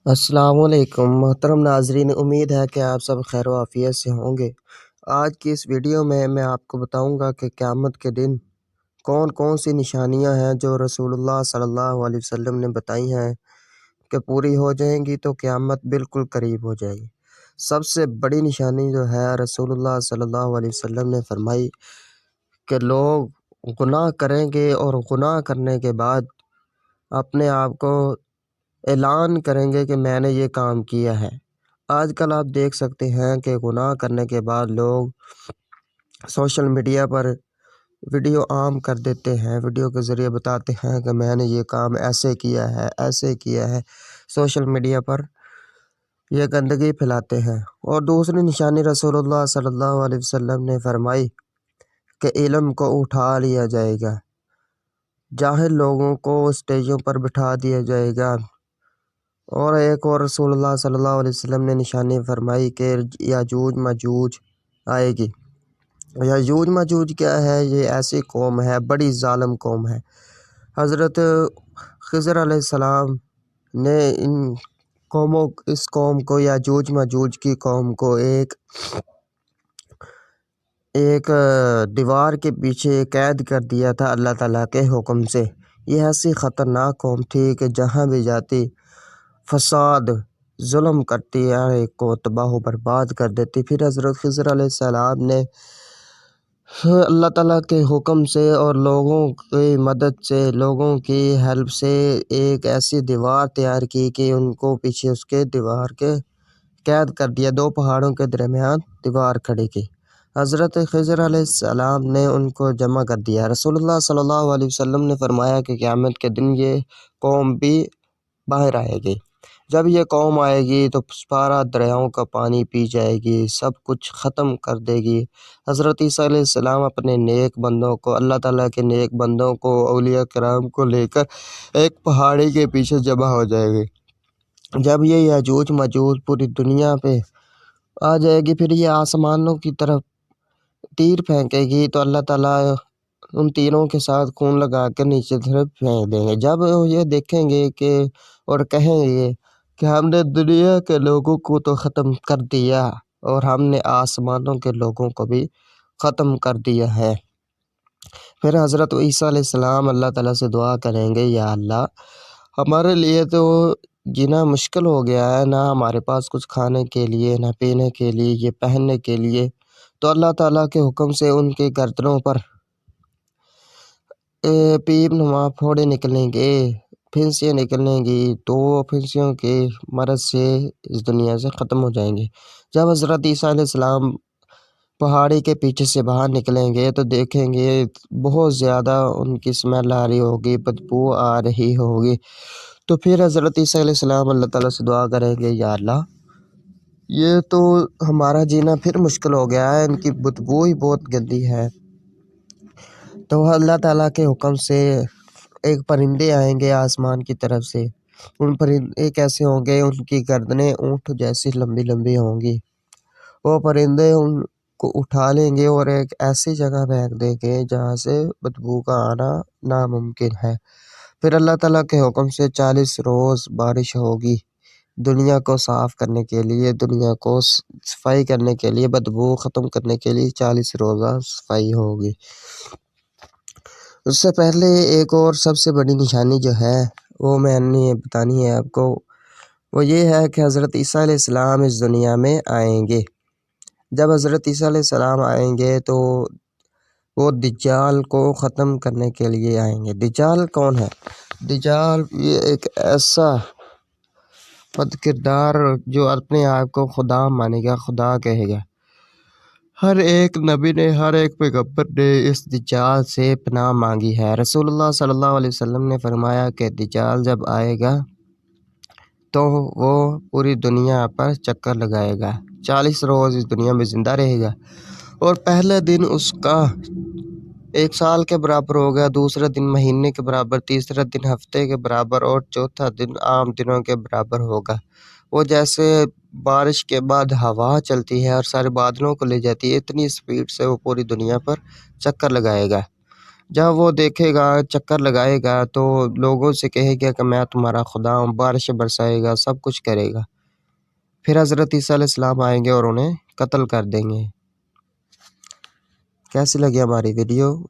السلام علیکم محترم ناظرین، امید ہے کہ آپ سب خیر و عافیت سے ہوں گے۔ آج کی اس ویڈیو میں آپ کو بتاؤں گا کہ قیامت کے دن کون کون سی نشانیاں ہیں جو رسول اللہ صلی اللہ علیہ وسلم نے بتائی ہیں کہ پوری ہو جائیں گی تو قیامت بالکل قریب ہو جائے گی۔ سب سے بڑی نشانی جو ہے رسول اللہ صلی اللہ علیہ وسلم نے فرمائی کہ لوگ گناہ کریں گے اور گناہ کرنے کے بعد اپنے آپ کو اعلان کریں گے کہ میں نے یہ کام کیا ہے۔ آج کل آپ دیکھ سکتے ہیں کہ گناہ کرنے کے بعد لوگ سوشل میڈیا پر ویڈیو عام کر دیتے ہیں، ویڈیو کے ذریعے بتاتے ہیں کہ میں نے یہ کام ایسے کیا ہے، ایسے کیا ہے، سوشل میڈیا پر یہ گندگی پھیلاتے ہیں۔ اور دوسری نشانی رسول اللہ صلی اللہ علیہ وسلم نے فرمائی کہ علم کو اٹھا لیا جائے گا، جاہل لوگوں کو اسٹیجوں پر بٹھا دیا جائے گا۔ اور ایک اور رسول اللہ صلی اللہ علیہ وسلم نے نشانی فرمائی کہ یاجوج ماجوج آئے گی۔ یاجوج ماجوج کیا ہے؟ یہ ایسی قوم ہے، بڑی ظالم قوم ہے۔ حضرت خضر علیہ السلام نے اس قوم کو، یاجوج ماجوج کی قوم کو ایک دیوار کے پیچھے قید کر دیا تھا اللہ تعالیٰ کے حکم سے۔ یہ ایسی خطرناک قوم تھی کہ جہاں بھی جاتی فساد ظلم کرتی، ہر ایک کو تباہ و برباد کر دیتی۔ پھر حضرت خضر علیہ السلام نے اللہ تعالیٰ کے حکم سے اور لوگوں کی مدد سے، لوگوں کی ہیلپ سے ایک ایسی دیوار تیار کی کہ ان کو پیچھے اس کے دیوار کے قید کر دیا، دو پہاڑوں کے درمیان دیوار کھڑی کی۔ حضرت خضر علیہ السلام نے ان کو جمع کر دیا۔ رسول اللہ صلی اللہ علیہ وسلم نے فرمایا کہ قیامت کے دن یہ قوم بھی باہر آئے گی۔ جب یہ قوم آئے گی تو سارا دریاؤں کا پانی پی جائے گی، سب کچھ ختم کر دے گی۔ حضرت عیسیٰ علیہ السلام اپنے نیک بندوں کو، اللہ تعالیٰ کے نیک بندوں کو، اولیاء کرام کو لے کر ایک پہاڑی کے پیچھے جمع ہو جائے گی۔ جب یہ یاجوج ماجوج پوری دنیا پہ آ جائے گی، پھر یہ آسمانوں کی طرف تیر پھینکے گی تو اللہ تعالیٰ ان تیروں کے ساتھ خون لگا کر نیچے طرف پھینک دیں گے۔ جب یہ دیکھیں گے کہ اور کہیں گے کہ ہم نے دنیا کے لوگوں کو تو ختم کر دیا اور ہم نے آسمانوں کے لوگوں کو بھی ختم کر دیا ہے، پھر حضرت عیسیٰ علیہ السلام اللہ تعالیٰ سے دعا کریں گے، یا اللہ ہمارے لیے تو جینا مشکل ہو گیا ہے، نہ ہمارے پاس کچھ کھانے کے لیے، نہ پینے کے لیے، یہ پہننے کے لیے۔ تو اللہ تعالیٰ کے حکم سے ان کے گردنوں پر پیپ نما پھوڑے نکلیں گے، پھنسیاں نکلیں گی، تو وہ پھنسیوں کے مرض سے اس دنیا سے ختم ہو جائیں گے۔ جب حضرت عیسیٰ علیہ السلام پہاڑی کے پیچھے سے باہر نکلیں گے تو دیکھیں گے بہت زیادہ ان کی اسمیل آ رہی ہوگی، بدبو آ رہی ہوگی۔ تو پھر حضرت عیسیٰ علیہ السلام اللہ تعالیٰ سے دعا کریں گے، یا اللہ یہ تو ہمارا جینا پھر مشکل ہو گیا ہے، ان کی بدبو ہی بہت گندی ہے۔ تو اللہ تعالیٰ کے حکم سے ایک پرندے آئیں گے آسمان کی طرف سے، ان پرندے کیسے ہوں گے؟ ان کی گردنیں اونٹ جیسی لمبی لمبی ہوں گی۔ وہ پرندے ان کو اٹھا لیں گے اور ایک ایسی جگہ پھینک دیں گے جہاں سے بدبو کا آنا ناممکن ہے۔ پھر اللہ تعالیٰ کے حکم سے 40 روز بارش ہوگی، دنیا کو صاف کرنے کے لیے، دنیا کو صفائی کرنے کے لیے، بدبو ختم کرنے کے لیے 40 روزہ صفائی ہوگی۔ اس سے پہلے ایک اور سب سے بڑی نشانی جو ہے وہ میں نے بتانی ہے آپ کو، وہ یہ ہے کہ حضرت عیسیٰ علیہ السلام اس دنیا میں آئیں گے۔ جب حضرت عیسیٰ علیہ السلام آئیں گے تو وہ دجال کو ختم کرنے کے لیے آئیں گے۔ دجال کون ہے؟ دجال یہ ایک ایسا بد کردار جو اپنے آپ کو خدا مانے گا، خدا کہے گا۔ ہر ایک نبی نے، ہر ایک پیغمبر نے اس دجال سے پناہ مانگی ہے۔ رسول اللہ صلی اللہ علیہ وسلم نے فرمایا کہ دجال جب آئے گا تو وہ پوری دنیا پر چکر لگائے گا، 40 روز اس دنیا میں زندہ رہے گا، اور پہلے دن اس کا 1 سال کے برابر ہوگا، دوسرا دن مہینے کے برابر، تیسرا دن ہفتے کے برابر، اور چوتھا دن عام دنوں کے برابر ہوگا۔ وہ جیسے بارش کے بعد ہوا چلتی ہے اور سارے بادلوں کو لے جاتی ہے، اتنی سپیڈ سے وہ پوری دنیا پر چکر لگائے گا۔ جب وہ دیکھے گا، چکر لگائے گا تو لوگوں سے کہے گا کہ میں تمہارا خدا ہوں، بارش برسائے گا، سب کچھ کرے گا۔ پھر حضرت عیسیٰ علیہ السلام آئیں گے اور انہیں قتل کر دیں گے۔ کیسی لگی ہماری ویڈیو؟